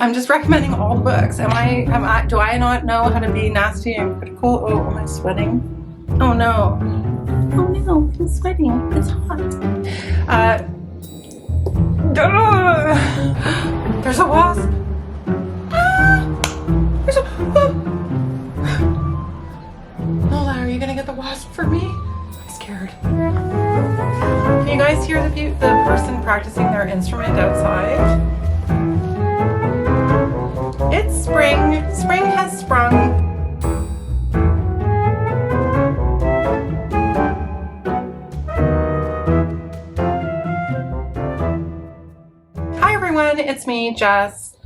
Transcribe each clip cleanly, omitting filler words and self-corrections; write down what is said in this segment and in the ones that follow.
I'm just recommending all the books. Do I not know how to be nasty and critical? Oh, am I sweating? Oh no. Oh no, I'm sweating. It's hot. There's a wasp. Lola, are you gonna get the wasp for me? I'm scared. Can you guys hear the person practicing their instrument outside? It's spring. Spring has sprung. Hi everyone, it's me, Jess.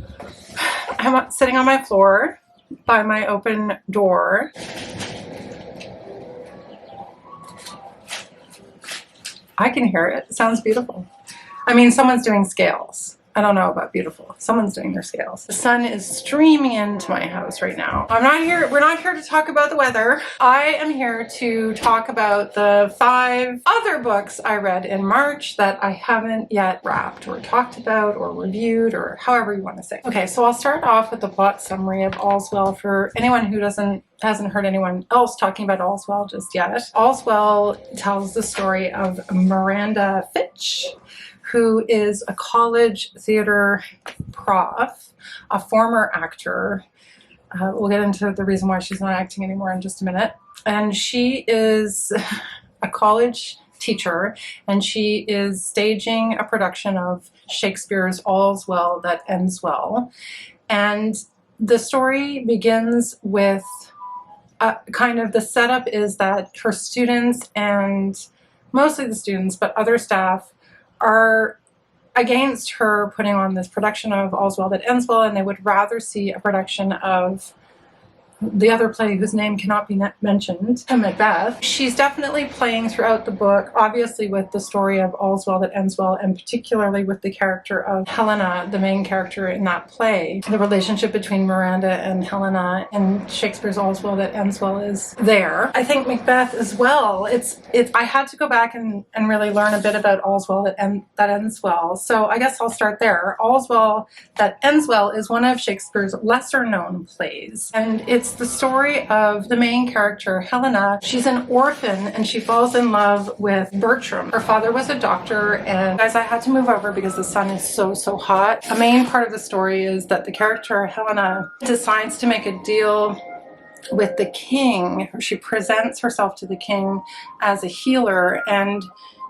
I'm sitting on my floor by my open door. I can hear it. It sounds beautiful. I mean, someone's doing scales. I don't know about beautiful. Someone's doing their scales. The sun is streaming into my house right now. We're not here to talk about the weather. I am here to talk about the 5 other books I read in March that I haven't yet wrapped or talked about or reviewed or however you want to say. Okay, so I'll start off with the plot summary of All's Well for anyone who hasn't heard anyone else talking about All's Well just yet. All's Well tells the story of Miranda Fitch, who is a college theater prof, a former actor. We'll get into the reason why she's not acting anymore in just a minute. And she is a college teacher, and she is staging a production of Shakespeare's All's Well That Ends Well. And the story begins with kind of the setup is that her students, and mostly the students, but other staff, are against her putting on this production of All's Well That Ends Well, and they would rather see a production of the other play whose name cannot be mentioned, Macbeth. She's definitely playing throughout the book, obviously with the story of All's Well That Ends Well, and particularly with the character of Helena, the main character in that play. The relationship between Miranda and Helena in Shakespeare's All's Well That Ends Well is there. I think Macbeth as well. I had to go back and really learn a bit about All's Well That Ends Well. So I guess I'll start there. All's Well That Ends Well is one of Shakespeare's lesser known plays, and it's the story of the main character, Helena. She's an orphan and she falls in love with Bertram. Her father was a doctor, and guys, I had to move over because the sun is so hot. A main part of the story is that the character, Helena, decides to make a deal with the king. She presents herself to the king as a healer, and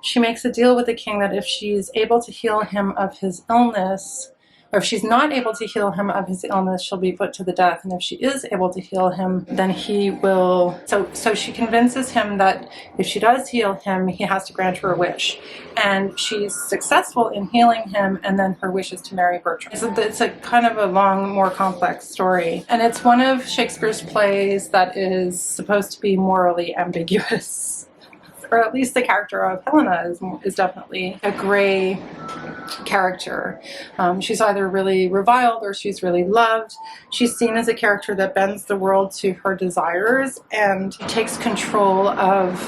she makes a deal with the king that if she's able to heal him of his illness, or if she's not able to heal him of his illness, she'll be put to the death. And if she is able to heal him, then he will. So she convinces him that if she does heal him, he has to grant her a wish. And she's successful in healing him, and then her wish is to marry Bertram. It's a kind of a long, more complex story. And it's one of Shakespeare's plays that is supposed to be morally ambiguous. Or at least the character of Helena is definitely a gray character. She's either really reviled or she's really loved. She's seen as a character that bends the world to her desires and takes control of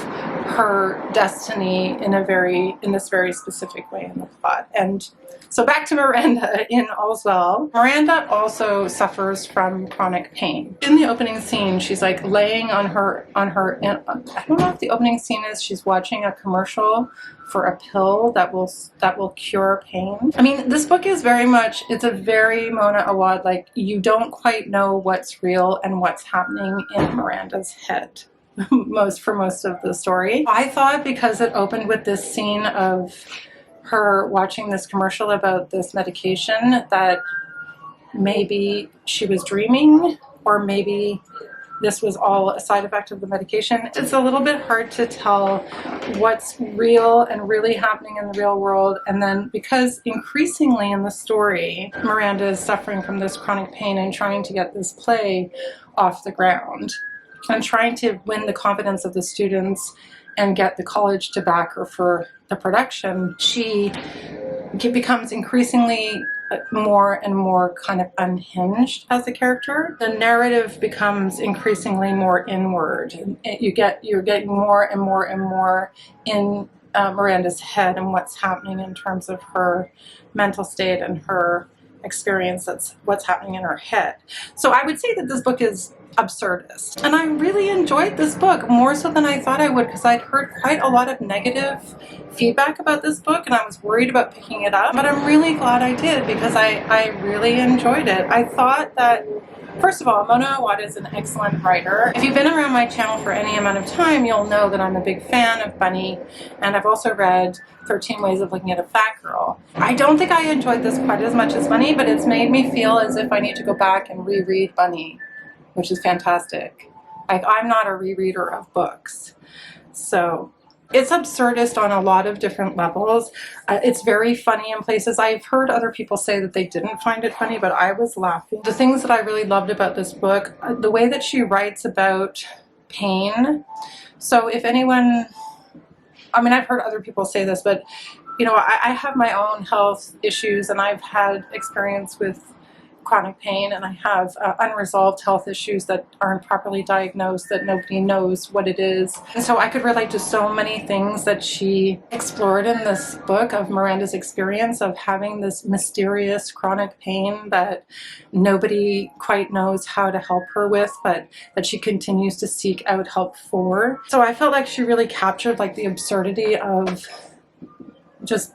her destiny in this very specific way in the plot. And so back to Miranda in All's Well. Miranda also suffers from chronic pain. In the opening scene, she's like laying on her, I don't know if the opening scene is she's watching a commercial for a pill that will cure pain. I mean, this book is it's a very Mona Awad, like you don't quite know what's real and what's happening in Miranda's head for most of the story. I thought because it opened with this scene of her watching this commercial about this medication that maybe she was dreaming, or maybe this was all a side effect of the medication. It's a little bit hard to tell what's real and really happening in the real world. And then because increasingly in the story, Miranda is suffering from this chronic pain and trying to get this play off the ground and trying to win the confidence of the students and get the college to back her for the production, she becomes increasingly more and more kind of unhinged as a character. The narrative becomes increasingly more inward. You're getting more and more and more in Miranda's head and what's happening in terms of her mental state and her experience that's what's happening in her head. So I would say that this book is absurdist. And I really enjoyed this book, more so than I thought I would, because I'd heard quite a lot of negative feedback about this book and I was worried about picking it up. But I'm really glad I did, because I really enjoyed it. I thought that, first of all, Mona Awad is an excellent writer. If you've been around my channel for any amount of time, you'll know that I'm a big fan of Bunny, and I've also read 13 Ways of Looking at a Fat Girl. I don't think I enjoyed this quite as much as Bunny, but it's made me feel as if I need to go back and reread Bunny, which is fantastic. I'm not a rereader of books. So it's absurdist on a lot of different levels. It's very funny in places. I've heard other people say that they didn't find it funny, but I was laughing. The things that I really loved about this book, the way that she writes about pain. So if anyone, I mean, I've heard other people say this, but you know, I have my own health issues and I've had experience with chronic pain, and I have unresolved health issues that aren't properly diagnosed, that nobody knows what it is. And so I could relate to so many things that she explored in this book of Miranda's experience of having this mysterious chronic pain that nobody quite knows how to help her with, but that she continues to seek out help for. So I felt like she really captured like the absurdity of just,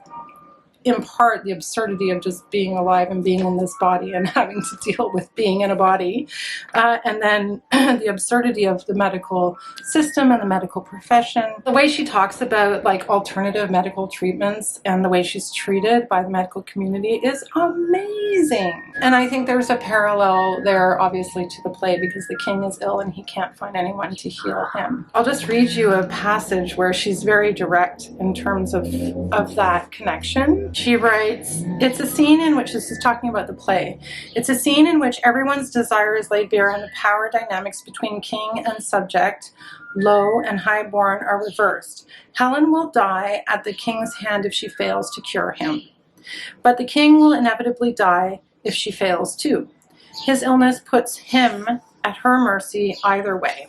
in part, the absurdity of just being alive and being in this body and having to deal with being in a body. And then the absurdity of the medical system and the medical profession. The way she talks about like alternative medical treatments and the way she's treated by the medical community is amazing. And I think there's a parallel there, obviously, to the play, because the king is ill and he can't find anyone to heal him. I'll just read you a passage where she's very direct in terms of that connection. She writes, it's a scene in which, this is talking about the play, it's a scene in which everyone's desire is laid bare and the power dynamics between king and subject, low and highborn, are reversed. Helen will die at the king's hand if she fails to cure him. But the king will inevitably die if she fails too. His illness puts him at her mercy either way.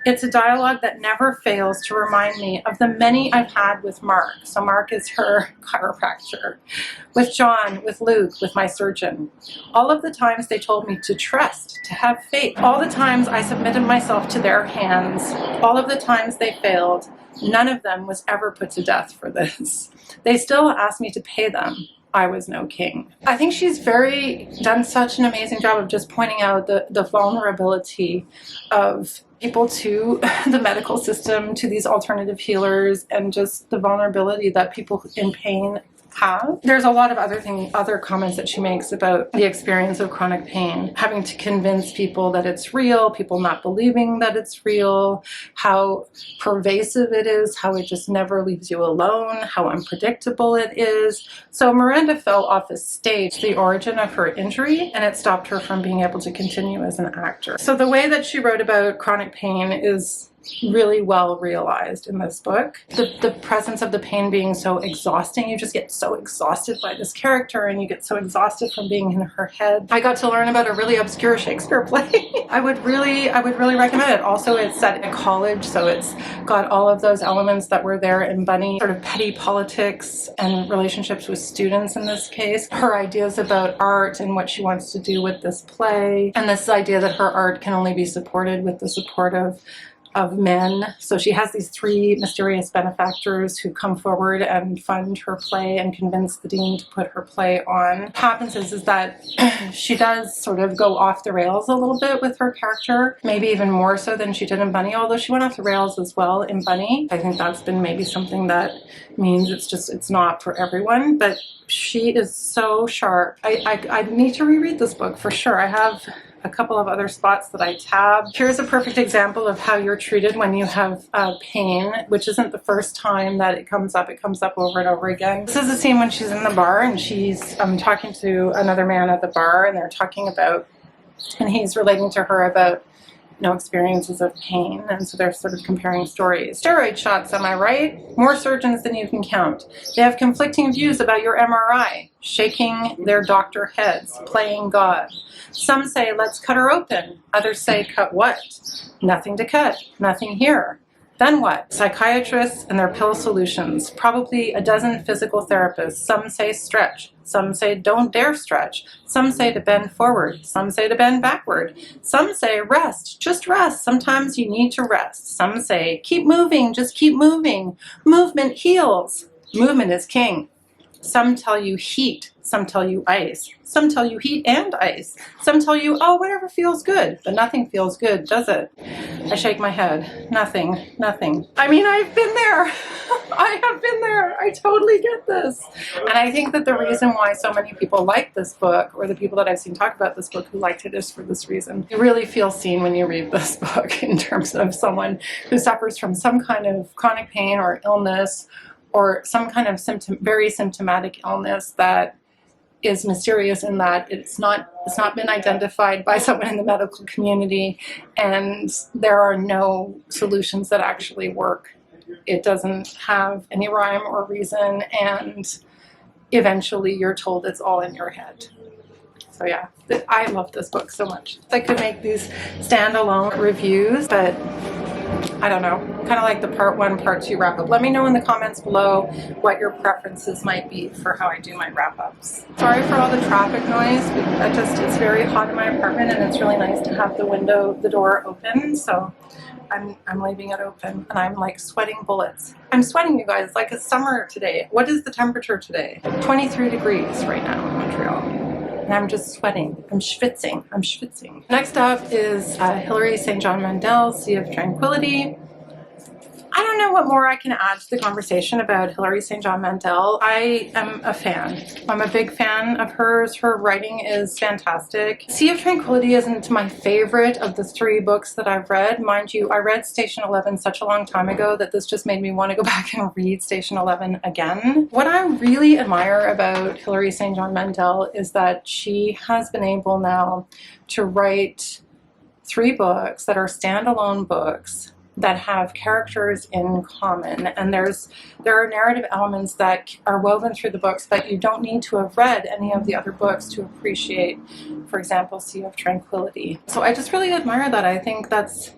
It's a dialogue that never fails to remind me of the many I've had with Mark. So Mark is her chiropractor. With John, with Luke, with my surgeon. All of the times they told me to trust, to have faith. All the times I submitted myself to their hands. All of the times they failed. None of them was ever put to death for this. They still asked me to pay them. I was no king. I think she's done such an amazing job of just pointing out the vulnerability of people to the medical system, to these alternative healers, and just the vulnerability that people in pain have. There's a lot of other comments that she makes about the experience of chronic pain, having to convince people that it's real, people not believing that it's real, how pervasive it is, how it just never leaves you alone, how unpredictable it is. So Miranda fell off the stage, the origin of her injury, and it stopped her from being able to continue as an actor. So the way that she wrote about chronic pain is really well realized in this book. The presence of the pain being so exhausting, you just get so exhausted by this character and you get so exhausted from being in her head. I got to learn about a really obscure Shakespeare play. I would really recommend it. Also, it's set in college, so it's got all of those elements that were there in Bunny, sort of petty politics and relationships with students in this case. Her ideas about art and what she wants to do with this play, and this idea that her art can only be supported with the support of men. So she has these three mysterious benefactors who come forward and fund her play and convince the dean to put her play on. What happens is that she does sort of go off the rails a little bit with her character, maybe even more so than she did in Bunny, although she went off the rails as well in Bunny. I think that's been maybe something that means it's not for everyone, but she is so sharp. I need to reread this book for sure. I have a couple of other spots that I tabbed. Here's a perfect example of how you're treated when you have pain, which isn't the first time that it comes up. It comes up over and over again. This is a scene when she's in the bar and she's talking to another man at the bar, and they're talking about, and he's relating to her about experiences of pain, and so they're sort of comparing stories. Steroid shots, am I right? More surgeons than you can count. They have conflicting views about your MRI, shaking their doctor heads, playing God. Some say, let's cut her open. Others say, cut what? Nothing to cut, nothing here. Then what? Psychiatrists and their pill solutions. Probably a dozen physical therapists. Some say stretch. Some say don't dare stretch. Some say to bend forward. Some say to bend backward. Some say rest. Just rest. Sometimes you need to rest. Some say keep moving. Just keep moving. Movement heals. Movement is king. Some tell you heat. Some tell you ice. Some tell you heat and ice. Some tell you, oh, whatever feels good. But nothing feels good, does it? I shake my head. Nothing. Nothing. I mean, I've been there. I have been there. I totally get this. And I think that the reason why so many people like this book, or the people that I've seen talk about this book who liked it, is for this reason. You really feel seen when you read this book in terms of someone who suffers from some kind of chronic pain or illness, or some kind of very symptomatic illness that is mysterious in that it's not been identified by someone in the medical community, and there are no solutions that actually work. It doesn't have any rhyme or reason, and eventually you're told it's all in your head. So yeah, I love this book so much. I could make these standalone reviews, but I don't know, kind of like the part 1, part 2 wrap up. Let me know in the comments below what your preferences might be for how I do my wrap ups. Sorry for all the traffic noise. It's very hot in my apartment, and it's really nice to have the door open. So I'm leaving it open, and I'm like sweating bullets. I'm sweating, you guys, like it's summer today. What is the temperature today? 23 degrees right now in Montreal. And I'm just sweating. I'm schwitzing. Next up is Hilary St. John Mandel, Sea of Tranquility. I don't know what more I can add to the conversation about Hilary St. John Mandel. I am a fan. I'm a big fan of hers. Her writing is fantastic. Sea of Tranquility isn't my favorite of the 3 books that I've read. Mind you, I read Station 11 such a long time ago that this just made me want to go back and read Station 11 again. What I really admire about Hilary St. John Mandel is that she has been able now to write 3 books that are standalone books that have characters in common, and there are narrative elements that are woven through the books, but you don't need to have read any of the other books to appreciate, for example, Sea of Tranquility. So I just really admire that. I think that's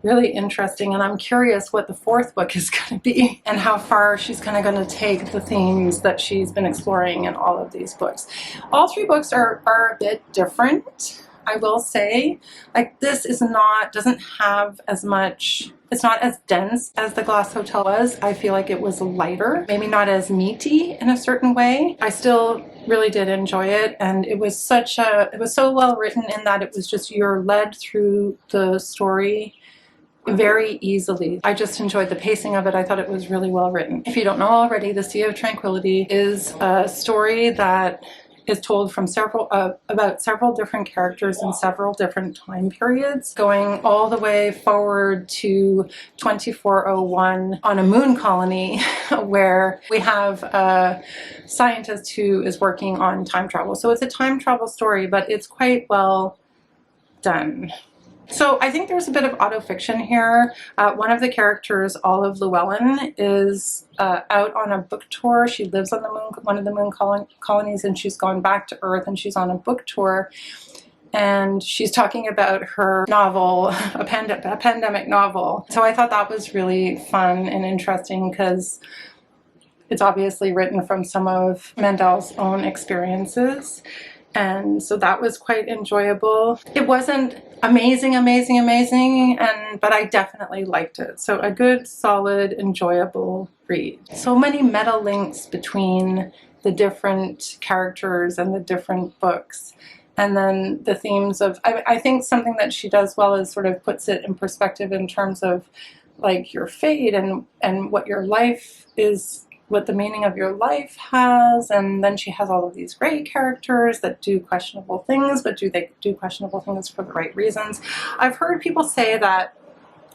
really interesting, and I'm curious what the 4th book is going to be and how far she's kind of going to take the themes that she's been exploring in all of these books. All 3 books are a bit different, I will say. Like, this doesn't have as much, it's not as dense as The Glass Hotel was. I feel like it was lighter, maybe not as meaty in a certain way. I still really did enjoy it, and it was so well written in that it was just, you're led through the story very easily. I just enjoyed the pacing of it. I thought it was really well written. If you don't know already, The Sea of Tranquility is a story that is told from about several different characters in several different time periods, going all the way forward to 2401 on a moon colony where we have a scientist who is working on time travel. So it's a time travel story, but it's quite well done. So I think there's a bit of autofiction here. One of the characters, Olive Llewellyn, is out on a book tour. She lives on the moon, one of the moon colonies, and she's gone back to Earth, and she's on a book tour. And she's talking about her novel, a pandemic novel. So I thought that was really fun and interesting because it's obviously written from some of Mandel's own experiences. And so that was quite enjoyable. It wasn't amazing, but I definitely liked it. So a good, solid, enjoyable read. So many meta links between the different characters and the different books. And then the themes of, I think something that she does well is sort of puts it in perspective in terms of like your fate and what your life is, what the meaning of your life has. And then she has all of these great characters that do questionable things, but do they do questionable things for the right reasons? I've heard people say that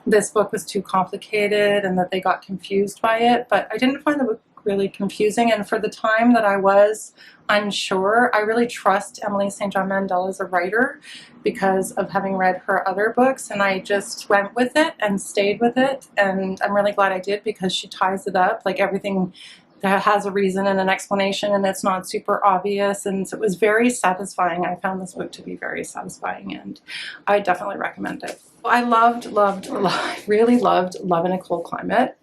this book was too complicated and that they got confused by it, but I didn't find the book really confusing. And for the time that I was unsure, I really trust Emily St. John Mandel as a writer because of having read her other books, and I just went with it and stayed with it, and I'm really glad I did because she ties it up, like everything that has a reason and an explanation, and it's not super obvious, and so it was very satisfying. I found this book to be very satisfying, and I definitely recommend it. I really loved Love in a Cold Climate.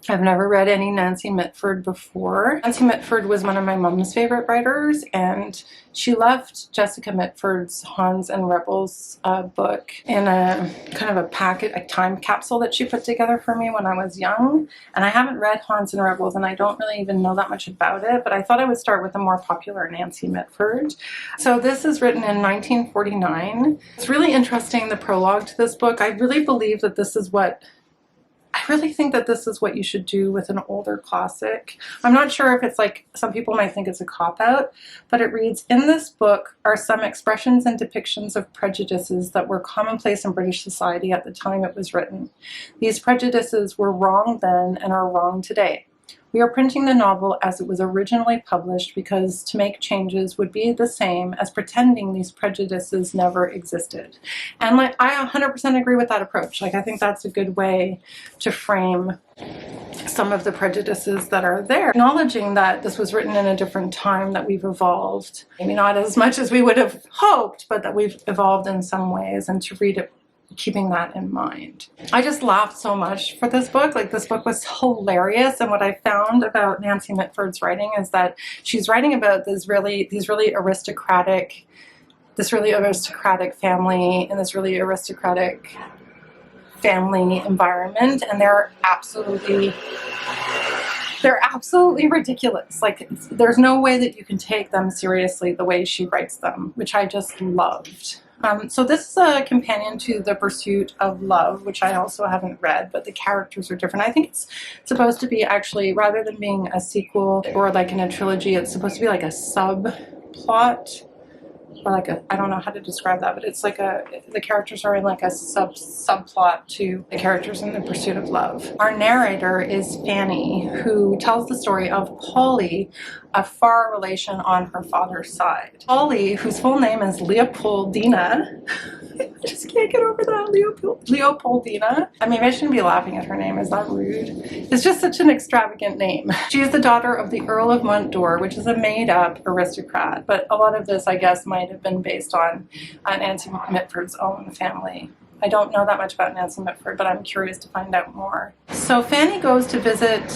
I've never read any Nancy Mitford before. Nancy Mitford was one of my mom's favorite writers, and she left Jessica Mitford's Hans and Rebels book in a kind of a packet, a time capsule that she put together for me when I was young. And I haven't read Hans and Rebels, and I don't really even know that much about it, but I thought I would start with a more popular Nancy Mitford. So this is written in 1949. It's really interesting, the prologue to this book. I really believe that this is what I really think that this is what you should do with an older classic. I'm not sure if it's like, some people might think it's a cop-out, but it reads, in this book are some expressions and depictions of prejudices that were commonplace in British society at the time it was written. These prejudices were wrong then and are wrong today. We are printing the novel as it was originally published because to make changes would be the same as pretending these prejudices never existed. And like, I 100% agree with that approach. Like, I think that's a good way to frame some of the prejudices that are there. Acknowledging that this was written in a different time, that we've evolved, maybe not as much as we would have hoped, but that we've evolved in some ways, and to read it keeping that in mind. I just laughed so much for this book. Like, this book was hilarious, and what I found about Nancy Mitford's writing is that she's writing about this really aristocratic family in this really aristocratic family environment, and they're absolutely ridiculous. Like, there's no way that you can take them seriously the way she writes them, which I just loved. So this is a companion to The Pursuit of Love, which I also haven't read, but the characters are different. I think it's supposed to be, actually, rather than being a sequel or like in a trilogy, it's supposed to be like a subplot, or like a, I don't know how to describe that, but it's like the characters are in like a subplot to the characters in The Pursuit of Love. Our narrator is Fanny, who tells the story of Polly, a far relation on her father's side. Polly, whose full name is Leopoldina, I just can't get over that, Leopoldina. I mean, I shouldn't be laughing at her name, is that rude? It's just such an extravagant name. She is the daughter of the Earl of Montdor, which is a made-up aristocrat, but a lot of this, I guess, might have been based on Nancy Mitford's own family. I don't know that much about Nancy Mitford, but I'm curious to find out more. So Fanny goes to visit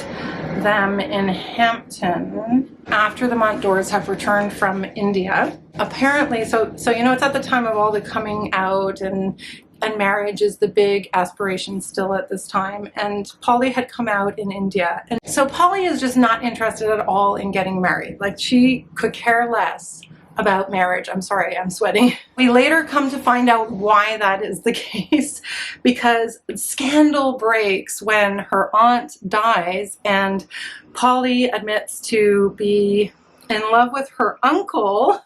them in Hampton after the Montdors have returned from India. Apparently, so you know, it's at the time of all the coming out, and marriage is the big aspiration still at this time, and Polly had come out in India. And so Polly is just not interested at all in getting married. Like, she could care less about marriage. I'm sorry, I'm sweating. We later come to find out why that is the case, because scandal breaks when her aunt dies and Polly admits to be in love with her uncle,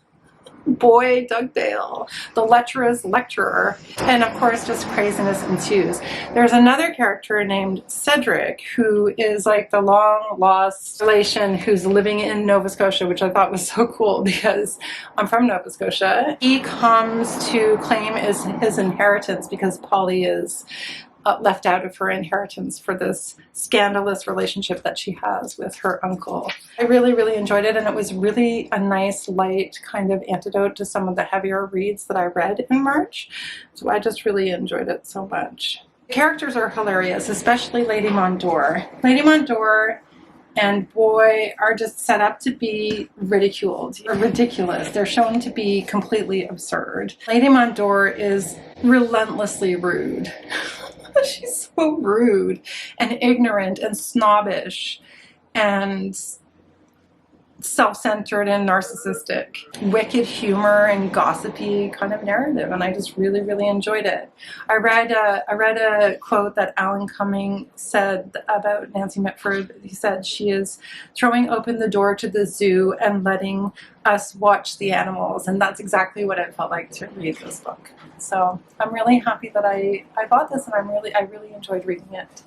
Boy Dugdale, the lecherous lecturer, and of course just craziness ensues. There's another character named Cedric, who is like the long lost relation who's living in Nova Scotia, which I thought was so cool because I'm from Nova Scotia. He comes to claim his inheritance because Polly is left out of her inheritance for this scandalous relationship that she has with her uncle. I really, really enjoyed it, and it was really a nice, light kind of antidote to some of the heavier reads that I read in March. So I just really enjoyed it so much. The characters are hilarious, especially Lady Montdor. Lady Montdor and Boy are just set up to be ridiculed or ridiculous. They're shown to be completely absurd. Lady Montdor is relentlessly rude. She's so rude and ignorant and snobbish and self-centered and narcissistic. Wicked humor and gossipy kind of narrative, and I just really, really enjoyed it. I read a quote that Alan Cumming said about Nancy Mitford. He said, "She is throwing open the door to the zoo and letting us watch the animals," and that's exactly what it felt like to read this book. So I'm really happy that I bought this, and I really enjoyed reading it.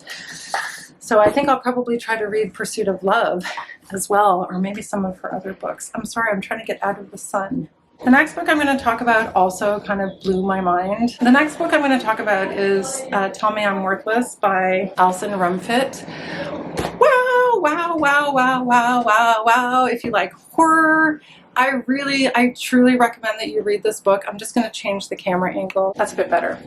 So I think I'll probably try to read Pursuit of Love as well, or maybe some of her other books. I'm sorry, I'm trying to get out of the sun. The next book I'm going to talk about also kind of blew my mind. The next book I'm going to talk about is Tell Me I'm Worthless by Allison Rumfitt. wow, wow, wow, wow, wow, wow. If you like horror, I truly recommend that you read this book. I'm just going to change the camera angle. That's a bit better.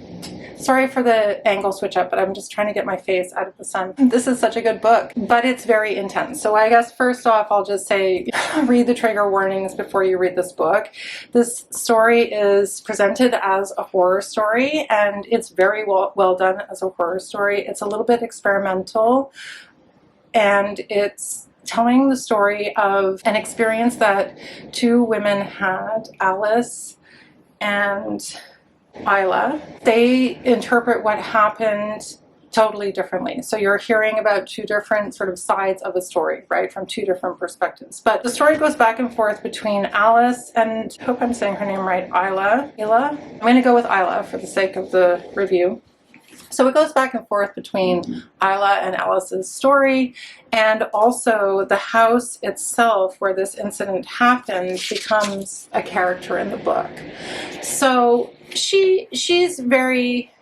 Sorry for the angle switch up, but I'm just trying to get my face out of the sun. This is such a good book, but it's very intense. So I guess first off, I'll just say, read the trigger warnings before you read this book. This story is presented as a horror story, and it's very well done as a horror story. It's a little bit experimental, and it's telling the story of an experience that two women had, Alice and Isla. They interpret what happened totally differently. So you're hearing about two different sort of sides of a story, right, from two different perspectives. But the story goes back and forth between Alice and, I hope I'm saying her name right, Isla. I'm going to go with Isla for the sake of the review. So it goes back and forth between Isla and Alice's story, and also the house itself where this incident happened becomes a character in the book. So she's very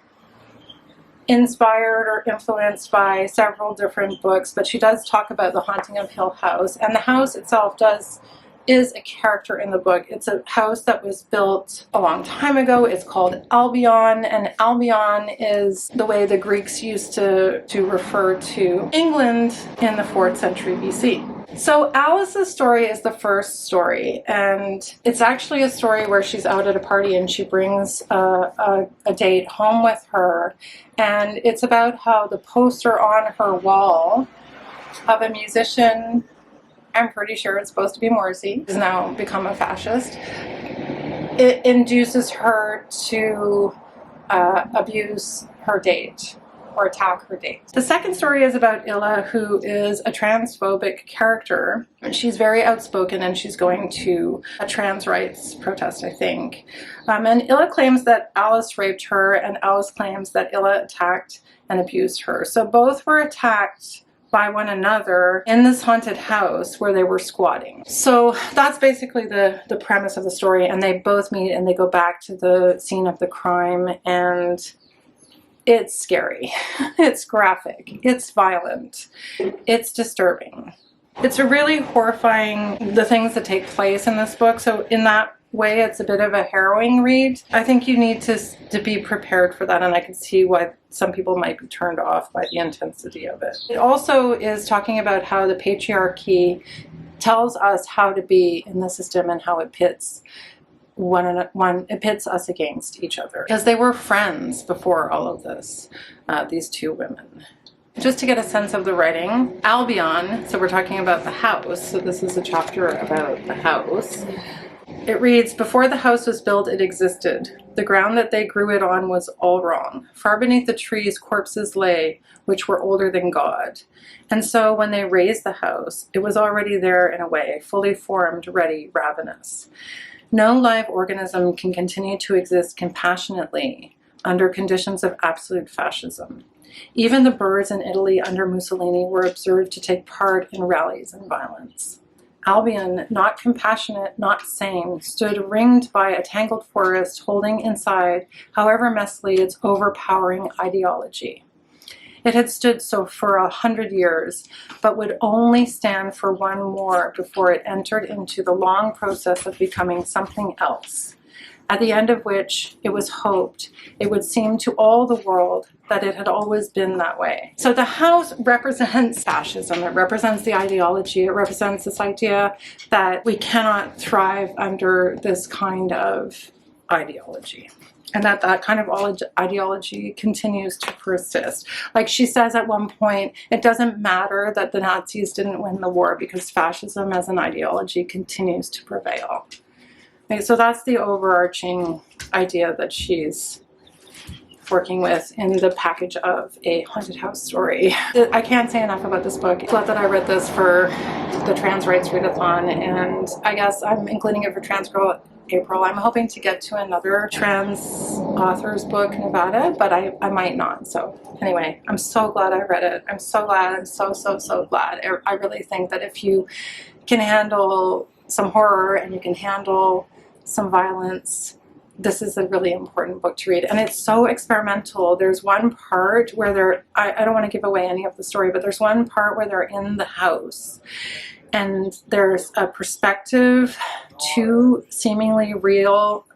inspired or influenced by several different books, but she does talk about The Haunting of Hill House, and the house itself is a character in the book. It's a house that was built a long time ago. It's called Albion, and Albion is the way the Greeks used to refer to England in the 4th century BC. So Alice's story is the first story, and it's actually a story where she's out at a party and she brings a date home with her, and it's about how the poster on her wall of a musician, I'm pretty sure it's supposed to be Morrissey, has now become a fascist. It induces her to abuse her date or attack her date. The second story is about Illa, who is a transphobic character. She's very outspoken, and she's going to a trans rights protest, I think. And Illa claims that Alice raped her, and Alice claims that Illa attacked and abused her. So both were attacked by one another in this haunted house where they were squatting. So that's basically the premise of the story, and they both meet and they go back to the scene of the crime, and it's scary. It's graphic. It's violent. It's disturbing. It's really horrifying, the things that take place in this book. So in that way, it's a bit of a harrowing read. I think you need to be prepared for that, and I can see why some people might be turned off by the intensity of it. It also is talking about how the patriarchy tells us how to be in the system and how it pits it pits us against each other. Because they were friends before all of this, these two women. Just to get a sense of the writing, Albion, so we're talking about the house, so this is a chapter about the house. It reads, "Before the house was built, it existed. The ground that they grew it on was all wrong. Far beneath the trees, corpses lay, which were older than God. And so when they raised the house, it was already there in a way, fully formed, ready, ravenous. No live organism can continue to exist compassionately under conditions of absolute fascism. Even the birds in Italy under Mussolini were observed to take part in rallies and violence. Albion, not compassionate, not sane, stood ringed by a tangled forest, holding inside, however messily, its overpowering ideology. It had stood so for 100 years, but would only stand for one more before it entered into the long process of becoming something else, at the end of which it was hoped it would seem to all the world that it had always been that way." So the house represents fascism. It represents the ideology. It represents this idea that we cannot thrive under this kind of ideology, and that kind of ideology continues to persist. Like she says at one point, it doesn't matter that the Nazis didn't win the war because fascism as an ideology continues to prevail. Okay, so that's the overarching idea that she's working with in the package of a haunted house story. I can't say enough about this book. Glad that I read this for the Trans Rights Readathon, and I guess I'm including it for Trans Girl April. I'm hoping to get to another trans author's book, Nevada, but I might not. So anyway, I'm so glad I read it. I'm so glad. I'm so glad. I really think that if you can handle some horror and you can handle some violence this is a really important book to read, and it's so experimental. There's one part where I don't want to give away any of the story, but there's one part where they're in the house and there's a perspective, two seemingly real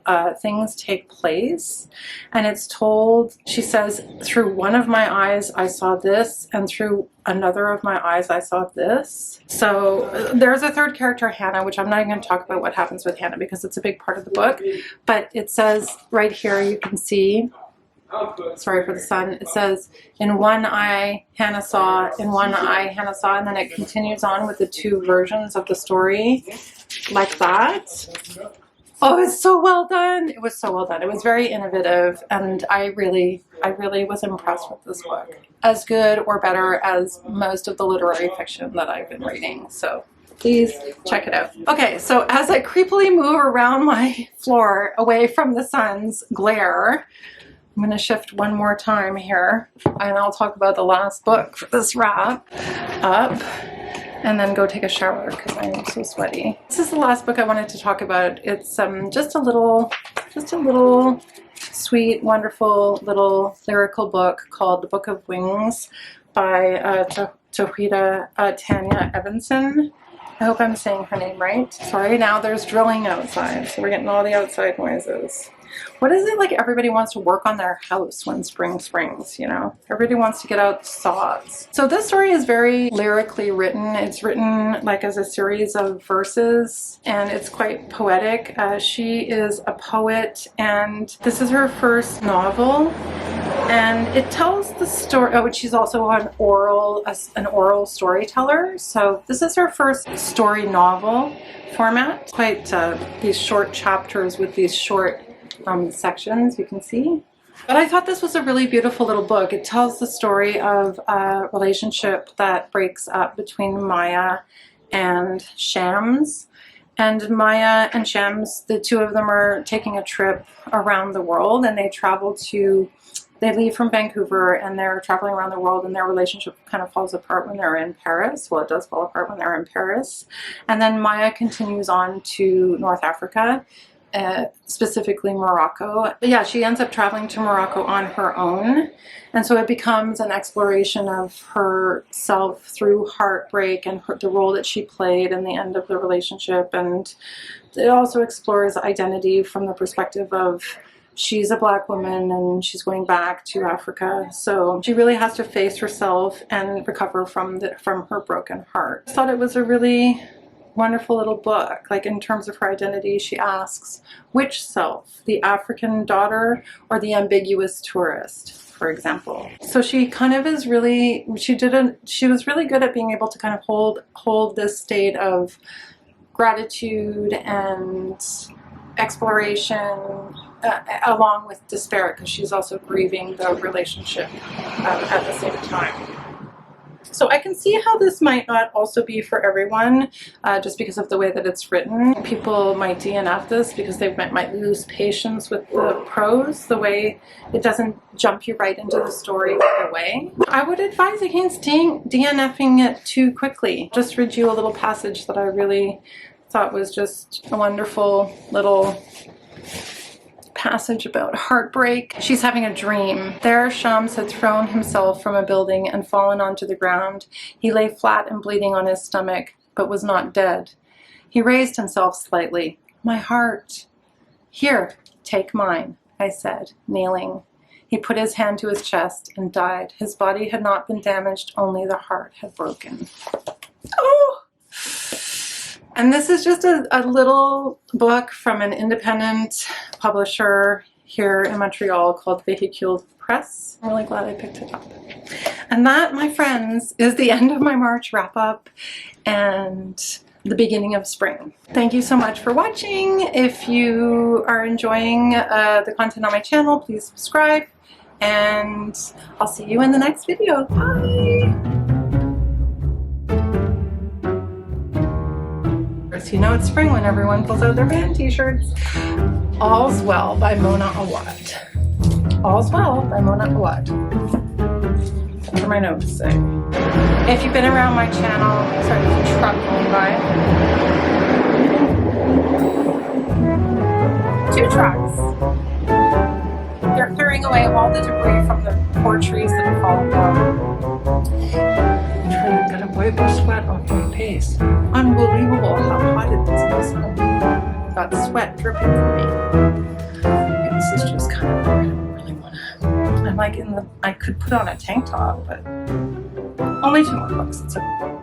things take place, and it's told, she says, through one of my eyes I saw this, and through another of my eyes I saw this. So there's a third character, Hannah, which I'm not even going to talk about what happens with Hannah because it's a big part of the book, but it says right here, you can see, sorry for the sun, it says, in one eye Hannah saw, in one eye Hannah saw, and then it continues on with the two versions of the story like that. Oh, it's so well done. It was so well done. It was very innovative, and I really was impressed with this book. As good or better as most of the literary fiction that I've been reading. So please check it out. Okay, so as I creepily move around my floor away from the sun's glare, I'm going to shift one more time here, and I'll talk about the last book for this wrap up, and then go take a shower because I am so sweaty. This is the last book I wanted to talk about. It's just a little sweet, wonderful little lyrical book called The Book of Wings by Tawhida, Tanya Evanson. I hope I'm saying her name right. Sorry, now there's drilling outside, so we're getting all the outside noises. What is it like everybody wants to work on their house when spring springs, you know? Everybody wants to get out the saws. So this story is very lyrically written. It's written like as a series of verses, and it's quite poetic. She is a poet, and this is her first novel. And it tells the story, oh, she's also an oral storyteller. So this is her first story novel format. Quite these short chapters with these short sections, you can see. But I thought this was a really beautiful little book. It tells the story of a relationship that breaks up between Maya and Shams. And Maya and Shams, the two of them are taking a trip around the world, and they leave from Vancouver and they're traveling around the world, and their relationship kind of falls apart when they're in Paris. Well, it does fall apart when they're in Paris. And then Maya continues on to North Africa, specifically Morocco. But yeah, she ends up traveling to Morocco on her own. And so it becomes an exploration of herself through heartbreak and the role that she played in the end of the relationship. And it also explores identity from the perspective of she's a Black woman and she's going back to Africa. So she really has to face herself and recover from her broken heart. I thought it was a really wonderful little book. Like, in terms of her identity, she asks, which self, the African daughter or the ambiguous tourist, for example. So she kind of is really, she was really good at being able to kind of hold this state of gratitude and exploration along with despair, because she's also grieving the relationship at the same time. So I can see how this might not also be for everyone, just because of the way that it's written. People might DNF this because they might lose patience with the prose, the way it doesn't jump you right into the story right away. I would advise against DNFing it too quickly. Just read you a little passage that I really thought was just a wonderful little passage about heartbreak. She's having a dream. There Shams had thrown himself from a building and fallen onto the ground. He lay flat and bleeding on his stomach, but was not dead. He raised himself slightly. My heart. Here, take mine, I said, kneeling. He put his hand to his chest and died. His body had not been damaged, only the heart had broken. Oh! And this is just a little book from an independent publisher here in Montreal called Vehicule Press. I'm really glad I picked it up. And that, my friends, is the end of my March wrap-up and the beginning of spring. Thank you so much for watching. If you are enjoying the content on my channel, please subscribe, and I'll see you in the next video. Bye! You know it's spring when everyone pulls out their band t-shirts. All's Well by Mona Awad. All's Well by Mona Awad. That's what my notes say. If you've been around my channel, sorry, there's a truck going by. 2 trucks. away all the debris from the poor trees that have fallen down. I'm trying to get a wipe the sweat off my face. Unbelievable how hot it is in this room. I've got sweat dripping from me. Okay, this is just kind of weird. I don't really want to. I'm like I could put on a tank top, but only 2 more books. It's okay.